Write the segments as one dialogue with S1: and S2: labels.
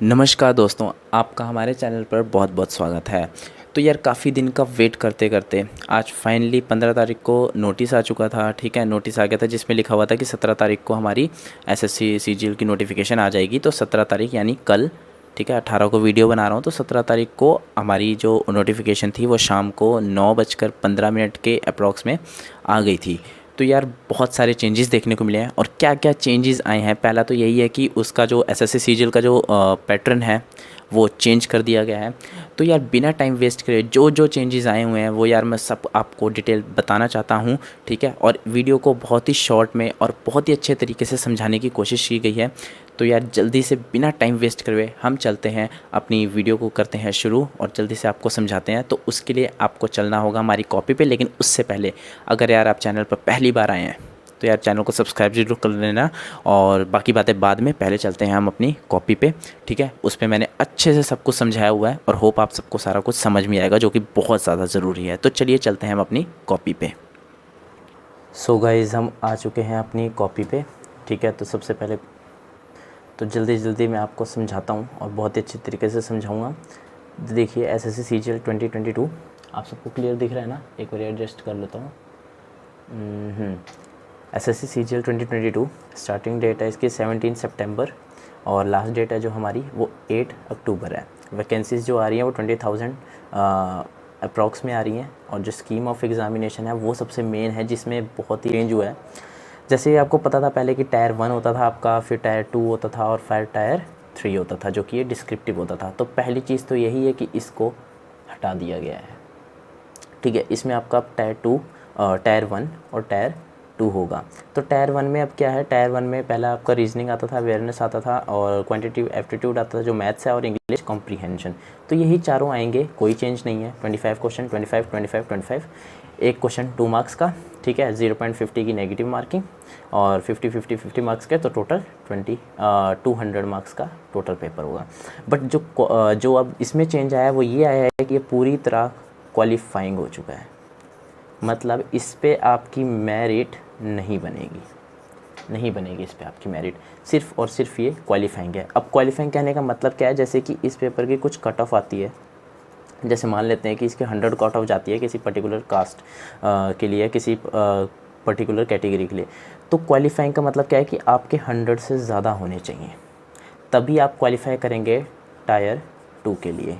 S1: नमस्कार दोस्तों, आपका हमारे चैनल पर बहुत बहुत स्वागत है। तो यार काफ़ी दिन का वेट करते करते आज फाइनली 15 तारीख को नोटिस आ चुका था। ठीक है, नोटिस आ गया था जिसमें लिखा हुआ था कि 17 तारीख को हमारी एसएससी सीजीएल की नोटिफिकेशन आ जाएगी। तो 17 तारीख यानी कल, ठीक है, 18 को वीडियो बना रहा हूँ, तो 17 तारीख को हमारी जो नोटिफिकेशन थी वो शाम को 9:15 के अप्रॉक्स में आ गई थी। तो यार बहुत सारे चेंजेस देखने को मिले हैं। और क्या क्या चेंजेस आए हैं, पहला तो यही है कि उसका जो एसएससी सीजीएल का जो पैटर्न है वो चेंज कर दिया गया है। तो यार बिना टाइम वेस्ट करे जो जो चेंजेस आए हुए हैं वो यार मैं सब आपको डिटेल बताना चाहता हूँ। ठीक है, और वीडियो को बहुत ही शॉर्ट में और बहुत ही अच्छे तरीके से समझाने की कोशिश की गई है। तो यार जल्दी से बिना टाइम वेस्ट करे हम चलते हैं, अपनी वीडियो को करते हैं शुरू और जल्दी से आपको समझाते हैं। तो उसके लिए आपको चलना होगा हमारी कॉपी पे, लेकिन उससे पहले अगर यार आप चैनल पर पहली बार आए हैं तो यार चैनल को सब्सक्राइब जरूर कर लेना, और बाकी बातें बाद में, पहले चलते हैं हम अपनी कॉपी पे। ठीक है, उस पर मैंने अच्छे से सब कुछ समझाया हुआ है और होप आप सबको सारा कुछ समझ में आएगा, जो कि बहुत ज़्यादा ज़रूरी है। तो चलिए चलते हैं हम अपनी कॉपी पे। सो गाइस, हम आ चुके हैं अपनी कॉपी पे। ठीक है, तो सबसे पहले तो जल्दी जल्दी मैं आपको समझाता हूँ और बहुत ही अच्छे तरीके से समझाऊँगा। देखिए एसएससी सीजीएल 2022 आप सबको क्लियर दिख रहा है ना? एक बार एडजस्ट कर लेता हूँ। एसएससी सीजीएल 2022 स्टार्टिंग डेट है इसकी 17 सितंबर और लास्ट डेट है जो हमारी वो 8 अक्टूबर है। वैकेंसीज़ जो आ रही हैं वो 20,000 अप्रॉक्स में आ रही हैं। और जो स्कीम ऑफ एग्ज़ामिनेशन है वो सबसे मेन है, जिसमें बहुत ही चेंज हुआ है। जैसे आपको पता था पहले कि टायर 1 होता था आपका, फिर टायर 2 होता था और फिर टायर 3 होता था, जो कि ये डिस्क्रिप्टिव होता था। तो पहली चीज़ तो यही है कि इसको हटा दिया गया है। ठीक है, इसमें आपका टायर 1 और टायर 2 होगा। तो टायर 1 में अब क्या है, टायर 1 में पहला आपका रीजनिंग आता था, अवेयरनेस आता था और क्वांटिटेटिव एप्टीट्यूड आता था जो मैथ्स है, और इंग्लिश कॉम्प्रीहेंशन। तो यही चारों आएंगे, कोई चेंज नहीं है। 25 क्वेश्चन, 25 25 25, एक क्वेश्चन 2 मार्क्स का। ठीक है, 0.50 की नेगेटिव मार्किंग और 50 मार्क्स के, तो टोटल 200 मार्क्स का टोटल पेपर होगा। बट जो अब इसमें चेंज आया है वो ये आया है कि ये पूरी तरह क्वालिफाइंग हो चुका है। मतलब इस पे आपकी मेरिट नहीं बनेगी इस पे आपकी मेरिट, सिर्फ और सिर्फ ये क्वालिफाइंग है। अब क्वालिफाइंग कहने का मतलब क्या है, जैसे कि इस पेपर की कुछ कट ऑफ आती है। जैसे मान लेते हैं कि इसके 100 कट ऑफ जाती है किसी पर्टिकुलर कास्ट के लिए, किसी पर्टिकुलर कैटेगरी के लिए। तो क्वालिफाइंग का मतलब क्या है कि आपके 100 से ज़्यादा होने चाहिए, तभी आप क्वालिफाई करेंगे टायर 2 के लिए।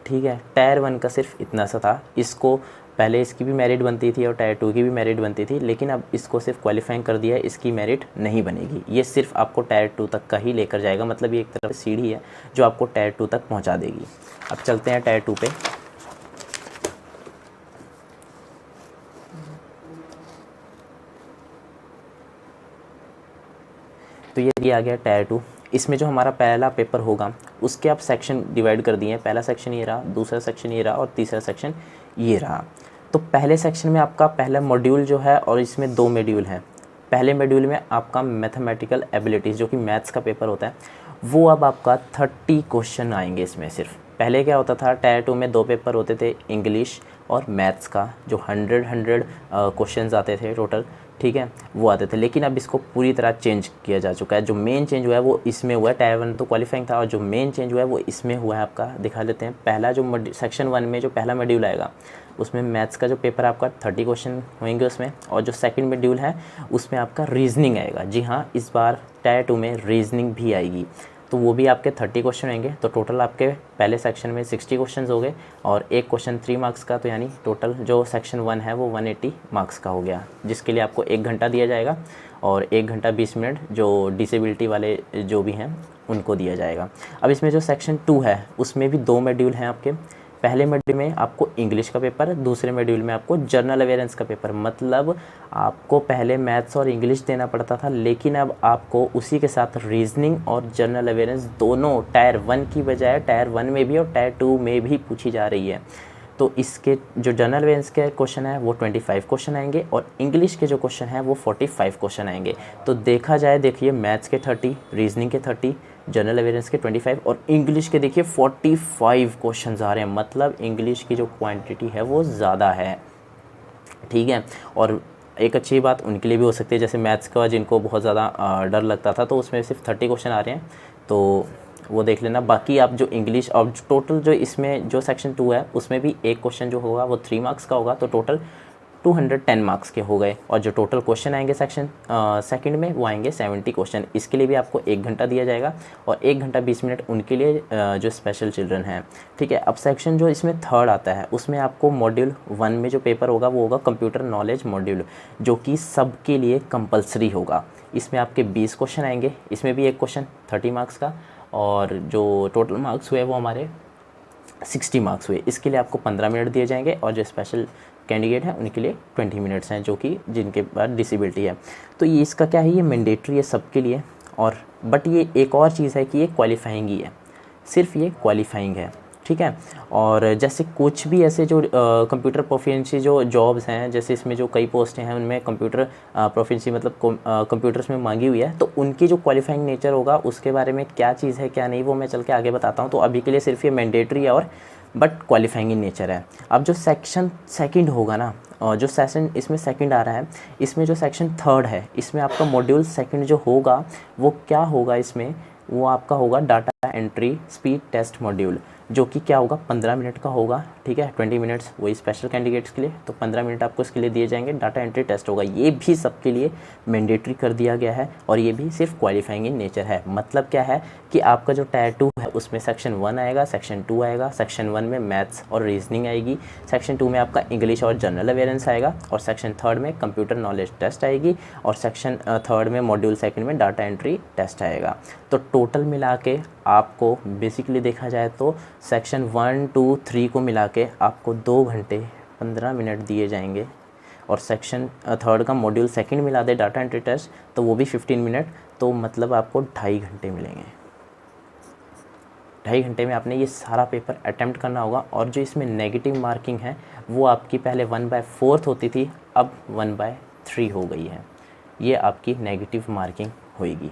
S1: ठीक है, टायर 1 का सिर्फ इतना सा था। इसको पहले इसकी भी मेरिट बनती थी और टायर 2 की भी मेरिट बनती थी, लेकिन अब इसको सिर्फ क्वालिफाइंग कर दिया है, इसकी मेरिट नहीं बनेगी। ये सिर्फ आपको टायर 2 तक का ही लेकर जाएगा। मतलब ये एक तरह से सीढ़ी है जो आपको टायर 2 तक पहुंचा देगी। अब चलते हैं टायर 2 पे। तो ये आ गया टायर 2। इसमें जो हमारा पहला पेपर होगा उसके आप सेक्शन डिवाइड कर दिए हैं। पहला सेक्शन ये रहा, दूसरा सेक्शन ये रहा और तीसरा सेक्शन ये रहा। तो पहले सेक्शन में आपका पहला मॉड्यूल जो है, और इसमें 2 मॉड्यूल हैं। पहले मॉड्यूल में आपका मैथमेटिकल एबिलिटीज़, जो कि मैथ्स का पेपर होता है, वो अब आपका 30 क्वेश्चन आएंगे इसमें सिर्फ। पहले क्या होता था, टायर 2 में 2 पेपर होते थे, इंग्लिश और मैथ्स का, जो 100 क्वेश्चन आते थे टोटल। ठीक है, वो आते थे। लेकिन अब इसको पूरी तरह चेंज किया जा चुका है। जो मेन चेंज हुआ है वो इसमें हुआ है। टायर 1 तो क्वालिफाइंग था, और जो मेन चेंज हुआ है वो इसमें हुआ है। आपका दिखा लेते हैं। पहला जो सेक्शन 1 में जो पहला मॉड्यूल आएगा उसमें मैथ्स का जो पेपर आपका 30 क्वेश्चन होंगे उसमें, और जो सेकंड मॉड्यूल है उसमें आपका रीजनिंग आएगा। जी हाँ, इस बार टायर 2 में रीजनिंग भी आएगी, तो वो भी आपके 30 क्वेश्चन होंगे। तो टोटल आपके पहले सेक्शन में 60 क्वेश्चन हो गए और एक क्वेश्चन 3 मार्क्स का। तो यानी टोटल जो सेक्शन 1 है वो 180 मार्क्स का हो गया, जिसके लिए आपको 1 घंटा दिया जाएगा और 1 घंटा 20 मिनट जो डिसेबिलिटी वाले जो भी हैं उनको दिया जाएगा। अब इसमें जो सेक्शन 2 है उसमें भी 2 मॉड्यूल हैं आपके। पहले मॉड्यूल में आपको इंग्लिश का पेपर, दूसरे मॉड्यूल में आपको जनरल अवेयरेंस का पेपर। मतलब आपको पहले मैथ्स और इंग्लिश देना पड़ता था, लेकिन अब आपको उसी के साथ रीजनिंग और जनरल अवेयरेंस दोनों टायर 1 की बजाय टायर 1 में भी और टायर 2 में भी पूछी जा रही है। तो इसके जो जनरल अवेयरेंस के क्वेश्चन है वो 25 क्वेश्चन आएंगे और इंग्लिश के जो क्वेश्चन है वो 45 क्वेश्चन आएंगे। तो देखा जाए, देखिए मैथ्स के 30, रीजनिंग के 30, जनरल अवेयरेंस के 25 और इंग्लिश के देखिए 45 क्वेश्चन आ रहे हैं। मतलब इंग्लिश की जो क्वांटिटी है वो ज़्यादा है। ठीक है, और एक अच्छी बात उनके लिए भी हो सकती है, जैसे मैथ्स का जिनको बहुत ज़्यादा डर लगता था, तो उसमें सिर्फ 30 क्वेश्चन आ रहे हैं। तो वो देख लेना। बाकी आप जो इंग्लिश और टोटल जो इसमें जो सेक्शन 2 है उसमें भी एक क्वेश्चन जो होगा वो 3 मार्क्स का होगा, तो टोटल 210 मार्क्स के हो गए। और जो टोटल क्वेश्चन आएंगे सेक्शन सेकंड में वो आएंगे 70 क्वेश्चन। इसके लिए भी आपको 1 घंटा दिया जाएगा और 1 घंटा 20 मिनट उनके लिए जो स्पेशल चिल्ड्रन हैं, ठीक है। अब सेक्शन जो इसमें थर्ड आता है उसमें आपको मॉड्यूल 1 में जो पेपर होगा वो होगा कंप्यूटर नॉलेज मॉड्यूल, जो कि सबके लिए कंपलसरी होगा। इसमें आपके 20 क्वेश्चन आएंगे, इसमें भी एक क्वेश्चन 30 मार्क्स का, और जो टोटल मार्क्स हुए वो हमारे 60 मार्क्स हुए। इसके लिए आपको 15 मिनट दिए जाएंगे और जो स्पेशल कैंडिडेट हैं उनके लिए 20 मिनट्स हैं, जो कि जिनके पास डिसेबिलिटी है। तो ये इसका क्या है, ये मैंडेटरी है सबके लिए। और बट ये एक और चीज़ है कि ये क्वालिफाइंग ही है, सिर्फ ये क्वालिफाइंग है, ठीक है। और जैसे कुछ भी ऐसे जो कंप्यूटर प्रोफिशिएंसी जो जॉब्स हैं, जैसे इसमें जो कई पोस्टें हैं उनमें कंप्यूटर प्रोफिशिएंसी मतलब कंप्यूटर्स में मांगी हुई है, तो उनकी जो क्वालिफाइंग नेचर होगा उसके बारे में क्या चीज़ है क्या नहीं वो मैं चल के आगे बताता हूँ। तो अभी के लिए सिर्फ ये मैंडेटरी है और बट क्वालिफाइंग इन नेचर है। अब जो सेक्शन सेकंड होगा ना, जो सेशन इसमें सेकंड आ रहा है, इसमें जो सेक्शन थर्ड है इसमें आपका मॉड्यूल सेकंड जो होगा वो क्या होगा, इसमें वो आपका होगा data entry speed test module, जो कि क्या होगा 15 मिनट का होगा, ठीक है। 20 मिनट्स वही स्पेशल कैंडिडेट्स के लिए, तो 15 मिनट आपको इसके लिए दिए जाएंगे। डाटा एंट्री टेस्ट होगा, ये भी सबके लिए मैंडेटरी कर दिया गया है और ये भी सिर्फ क्वालिफाइंग इन नेचर है। मतलब क्या है कि आपका जो टायर 2 है उसमें सेक्शन 1 आएगा, सेक्शन 2 आएगा। सेक्शन 1 में मैथ्स और रीजनिंग आएगी, सेक्शन 2 में आपका इंग्लिश और जनरल अवेयरेंस आएगा, और सेक्शन 3 में कंप्यूटर नॉलेज टेस्ट आएगी, और सेक्शन 3 में मॉड्यूल 2 में डाटा एंट्री टेस्ट आएगा। तो टोटल मिला के आपको बेसिकली देखा जाए तो सेक्शन 1, 2, 3 को मिला के आपको 2 घंटे 15 मिनट दिए जाएंगे, और सेक्शन 3 का मॉड्यूल 2 मिला दे डाटा एंट्री टेस्ट तो वो भी 15 मिनट, तो मतलब आपको 2.5 घंटे मिलेंगे। 2.5 घंटे में आपने ये सारा पेपर अटैम्प्ट करना होगा। और जो इसमें नेगेटिव मार्किंग है वो आपकी पहले 1/4 होती थी, अब 1/3 हो गई है। ये आपकी नेगेटिव मार्किंग होगी।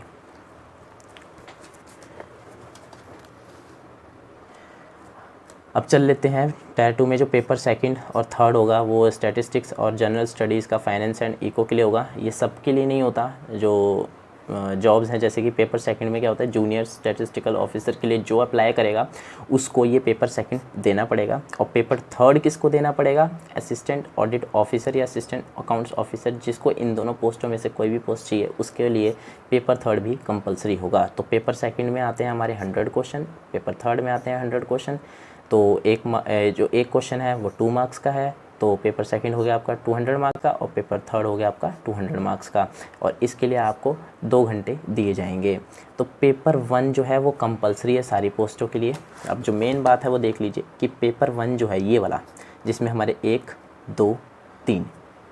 S1: अब चल लेते हैं टायर 2 में जो पेपर सेकंड और थर्ड होगा वो स्टैटिस्टिक्स और जनरल स्टडीज़ का फाइनेंस एंड इको के लिए होगा। ये सब के लिए नहीं होता, जो जॉब्स हैं जैसे कि पेपर सेकंड में क्या होता है, जूनियर स्टैटिस्टिकल ऑफिसर के लिए जो अप्लाई करेगा उसको ये पेपर सेकंड देना पड़ेगा। और पेपर थर्ड किसको देना पड़ेगा, असिस्टेंट ऑडिट ऑफिसर या असिस्टेंट अकाउंट्स ऑफिसर, जिसको इन दोनों पोस्टों में से कोई भी पोस्ट चाहिए उसके लिए पेपर थर्ड भी कंपलसरी होगा। तो पेपर सेकंड में आते हैं हमारे 100 क्वेश्चन, पेपर थर्ड में आते हैं 100 क्वेश्चन। तो जो एक क्वेश्चन है वो 2 मार्क्स का है, तो पेपर सेकंड हो गया आपका 200 मार्क्स का, और पेपर थर्ड हो गया आपका 200 मार्क्स का, और इसके लिए आपको 2 घंटे दिए जाएंगे। तो पेपर 1 जो है वो कंपलसरी है सारी पोस्टों के लिए। अब जो मेन बात है वो देख लीजिए कि पेपर 1 जो है ये वाला, जिसमें हमारे 1, 2, 3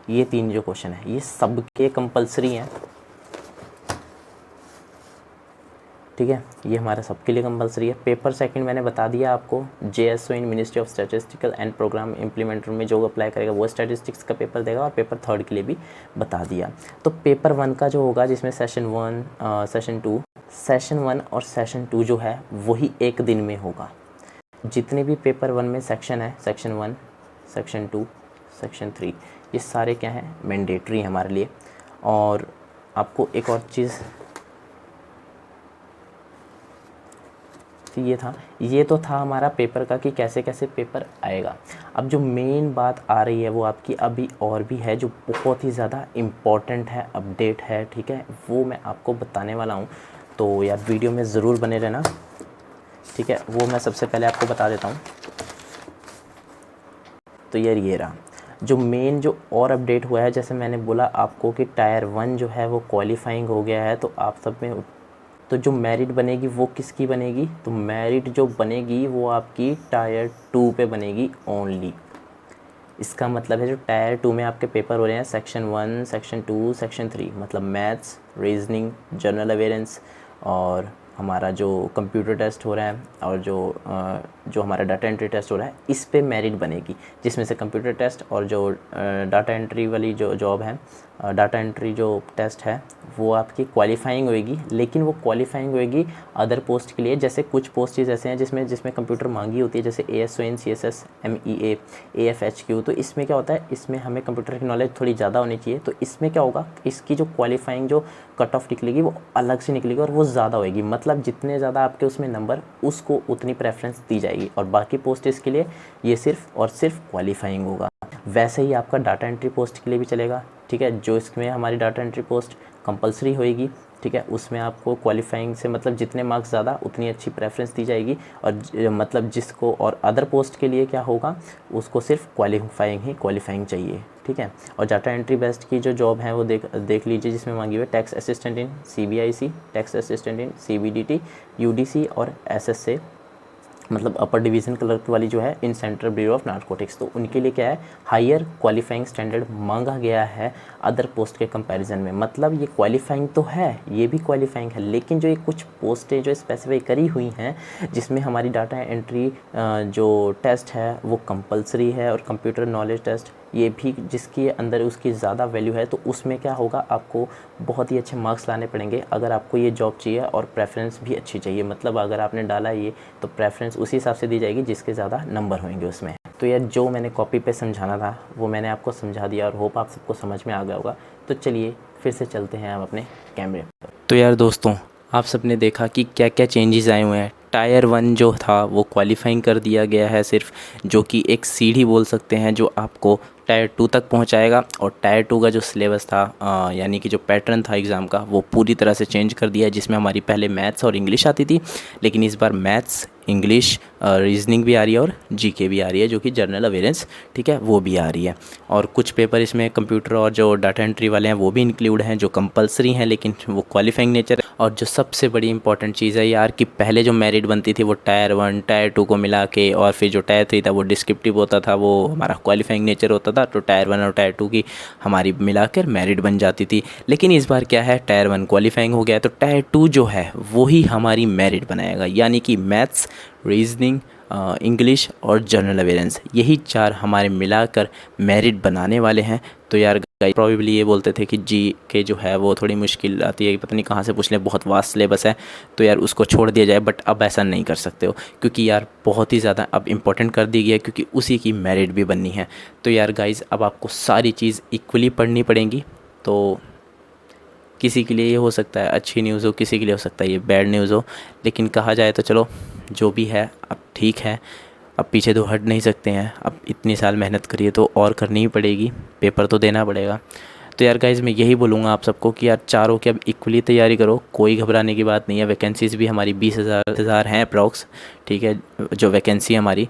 S1: ये 3 जो क्वेश्चन है ये सबके कंपलसरी हैं, ठीक है। ये हमारा सबके लिए कंपलसरी है। पेपर सेकंड मैंने बता दिया आपको, JSO in ministry of statistical and program implementer में जो अप्लाई करेगा वो स्टैटिस्टिक्स का पेपर देगा, और पेपर थर्ड के लिए भी बता दिया। तो पेपर 1 का जो होगा जिसमें सेशन 1, सेशन 1 और सेशन 2 जो है वही एक दिन में होगा। जितने भी पेपर 1 में सेक्शन है, सेक्शन 1, सेक्शन 2, सेक्शन 3, ये सारे क्या हैं, मैंडेटरी हैं हमारे लिए। और आपको एक और चीज़ ये तो था हमारा पेपर का कि कैसे कैसे पेपर आएगा। अब जो मेन बात आ रही है वो आपकी अभी और भी है, जो बहुत ही ज़्यादा इम्पॉर्टेंट है, अपडेट है, ठीक है, वो मैं आपको बताने वाला हूँ। तो यार वीडियो में ज़रूर बने रहना, ठीक है। वो मैं सबसे पहले आपको बता देता हूँ। तो यार ये रहा जो मेन जो और अपडेट हुआ है, जैसे मैंने बोला आपको कि टायर 1 जो है वो क्वालिफाइंग हो गया है, तो आप सब में तो जो मेरिट बनेगी वो किसकी बनेगी, तो मेरिट जो बनेगी वो आपकी टायर 2 पे बनेगी ओनली। इसका मतलब है जो टायर 2 में आपके पेपर हो रहे हैं सेक्शन 1, सेक्शन 2, सेक्शन 3, मतलब मैथ्स, रीजनिंग, जनरल अवेयरेंस, और हमारा जो कंप्यूटर टेस्ट हो रहा है, और जो जो हमारा डाटा एंट्री टेस्ट हो रहा है इस पे मेरिट बनेगी, जिसमें से कंप्यूटर टेस्ट और जो डाटा एंट्री वाली जो जॉब है, डाटा एंट्री जो टेस्ट है वो आपकी क्वालिफाइंग होएगी, लेकिन वो क्वालिफाइंग होएगी अदर पोस्ट के लिए। जैसे कुछ पोस्टेज ऐसे हैं जिसमें कंप्यूटर मांगी होती है, जैसे ASON CSS MEA AFHQ। तो इसमें क्या होता है, इसमें हमें कंप्यूटर की नॉलेज थोड़ी ज़्यादा होनी चाहिए। तो इसमें क्या होगा, इसकी जो क्वालिफाइंग जो कट ऑफ निकलेगी वो अलग से निकलेगी और वो ज़्यादा होएगी, मतलब जितने ज़्यादा आपके उसमें नंबर उसको उतनी प्रेफरेंस दी जाएगी। और बाकी पोस्टेज के लिए ये सिर्फ और सिर्फ क्वालिफाइंग होगा। वैसे ही आपका डाटा एंट्री पोस्ट के लिए भी चलेगा, ठीक है। जो इसमें हमारी डाटा एंट्री पोस्ट कंपलसरी होएगी, ठीक है, उसमें आपको क्वालिफाइंग से मतलब जितने मार्क्स ज़्यादा उतनी अच्छी प्रेफरेंस दी जाएगी। और मतलब जिसको और अदर पोस्ट के लिए क्या होगा, उसको सिर्फ क्वालिफाइंग चाहिए, ठीक है। और डाटा एंट्री बेस्ट की जो जॉब है वो देख लीजिए, जिसमें मांगी हुई है tax assistant in CBIC, tax assistant in CBDT, UDC और SSA, मतलब अपर डिवीज़न क्लर्क वाली जो है in central bureau of narcotics. तो उनके लिए क्या है, हायर क्वालिफाइंग स्टैंडर्ड मांगा गया है अदर पोस्ट के कंपैरिजन में। मतलब ये क्वालिफाइंग तो है, ये भी क्वालिफाइंग है, लेकिन जो ये कुछ पोस्टें जो स्पेसिफाई करी हुई हैं जिसमें हमारी डाटा एंट्री जो टेस्ट है वो कंपलसरी है और कंप्यूटर नॉलेज टेस्ट ये भी जिसके अंदर उसकी ज़्यादा वैल्यू है, तो उसमें क्या होगा, आपको बहुत ही अच्छे मार्क्स लाने पड़ेंगे अगर आपको ये जॉब चाहिए और प्रेफरेंस भी अच्छी चाहिए। मतलब अगर आपने डाला ये तो प्रेफरेंस उसी हिसाब से दी जाएगी जिसके ज़्यादा नंबर होंगे उसमें। तो यार जो मैंने कॉपी पे समझाना था वो मैंने आपको समझा दिया और होप आप सबको समझ में आ गया होगा। तो चलिए फिर से चलते हैं हम अपने कैमरे पर। तो यार दोस्तों, आप सबने देखा कि क्या क्या चेंजेस आए हुए हैं। टायर 1 जो था वो क्वालिफाइंग कर दिया गया है सिर्फ, जो कि एक सीढ़ी बोल सकते हैं जो आपको टायर 2 तक पहुंचाएगा। और टायर 2 का जो सिलेबस था यानी कि जो पैटर्न था एग्ज़ाम का वो पूरी तरह से चेंज कर दिया है, जिसमें हमारी पहले मैथ्स और इंग्लिश आती थी, लेकिन इस बार मैथ्स, इंग्लिश, रीजनिंग भी आ रही है और GK भी आ रही है, जो कि जनरल अवेयरेंस, ठीक है, वो भी आ रही है। और कुछ पेपर इसमें कंप्यूटर और जो डाटा एंट्री वाले हैं वो भी इंक्लूड हैं, जो कंपलसरी हैं लेकिन वो क्वालिफाइंग नेचर है। और जो सबसे बड़ी इंपॉर्टेंट चीज़ है यार कि पहले जो मेरिट बनती थी वो टायर 1 टायर 2 को मिला के, और फिर जो टायर 3 था वो डिस्क्रिप्टिव होता था, वो हमारा क्वालिफाइंग नेचर होता था। तो टायर 1 और टायर 2 की हमारी मिलाकर मेरिट बन जाती थी। लेकिन इस बार क्या है, टायर 1 क्वालिफाइंग हो गया, तो टायर 2 जो है वही हमारी मेरिट बनाएगा, यानी कि मैथ्स, रीजनिंग, इंग्लिश और जनरल अवेयरेंस, यही 4 हमारे मिलाकर मेरिट बनाने वाले हैं। तो यार प्रॉबेबली ये बोलते थे कि GK जो है वो थोड़ी मुश्किल आती है, पता नहीं कहाँ से पूछ लें, बहुत वास्ट सिलेबस है, तो यार उसको छोड़ दिया जाए। बट अब ऐसा नहीं कर सकते हो, क्योंकि यार बहुत ही ज़्यादा अब इम्पोर्टेंट कर दी गई है, क्योंकि उसी की मेरिट भी बननी है। तो यार गाइज़, अब आपको सारी चीज़ इक्वली पढ़नी पड़ेंगी। तो किसी के लिए ये हो सकता है अच्छी न्यूज़ हो, किसी के लिए हो सकता है ये बैड न्यूज़ हो, लेकिन कहा जाए तो चलो जो भी है अब ठीक है, अब पीछे तो हट नहीं सकते हैं। अब इतनी साल मेहनत करिए तो और करनी ही पड़ेगी, पेपर तो देना पड़ेगा। तो यार गाइज़, मैं यही बोलूँगा आप सबको कि यार चारों की अब इक्वली तैयारी करो, कोई घबराने की बात नहीं है। वैकेंसीज़ भी हमारी 20,000 हैं अप्रॉक्स, ठीक है, जो वैकेंसी हमारी।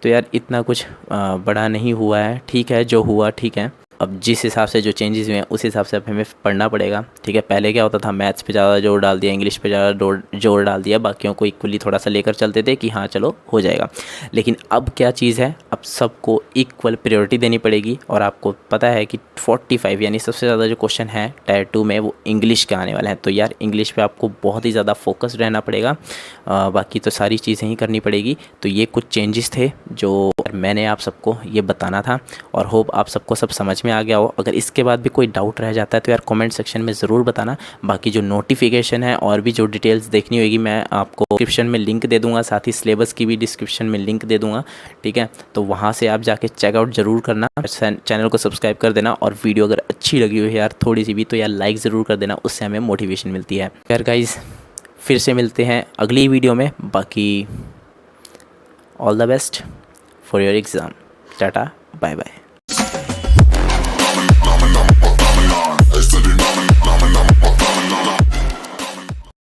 S1: तो यार इतना कुछ बड़ा नहीं हुआ है, ठीक है, जो हुआ ठीक है। अब जिस हिसाब से जो चेंजेस हुए हैं उस हिसाब से अब हमें पढ़ना पड़ेगा, ठीक है। पहले क्या होता था, मैथ्स पे ज़्यादा जोर डाल दिया, इंग्लिश पे ज़्यादा जोर डाल दिया, बाकियों को इक्वली थोड़ा सा लेकर चलते थे कि हाँ चलो हो जाएगा। लेकिन अब क्या चीज़ है, अब सबको इक्वल प्रायोरिटी देनी पड़ेगी। और आपको पता है कि 45 यानी सबसे ज़्यादा जो क्वेश्चन है टायर 2 में वो इंग्लिश के आने वाले हैं। तो यार इंग्लिश पे आपको बहुत ही ज़्यादा फोकस रहना पड़ेगा, बाकी तो सारी चीज़ें ही करनी पड़ेगी। तो ये कुछ चेंजेस थे जो मैंने आप सबको ये बताना था, और होप आप सबको सब समझ में आ गया हो। अगर इसके बाद भी कोई डाउट रह जाता है तो यार कमेंट सेक्शन में ज़रूर बताना। बाकी जो नोटिफिकेशन है और भी जो डिटेल्स देखनी होगी मैं आपको डिस्क्रिप्शन में लिंक दे दूंगा, साथ ही सिलेबस की भी डिस्क्रिप्शन में लिंक दे दूंगा, ठीक है। तो वहाँ से आप जाके चेकआउट ज़रूर करना, चैनल को सब्सक्राइब कर देना, और वीडियो अगर अच्छी लगी हो यार थोड़ी सी भी तो यार लाइक ज़रूर कर देना, उससे हमें मोटिवेशन मिलती है। यार गाइज़, फिर से मिलते हैं अगली वीडियो में। बाकी all the best for your exam. Tata, bye bye.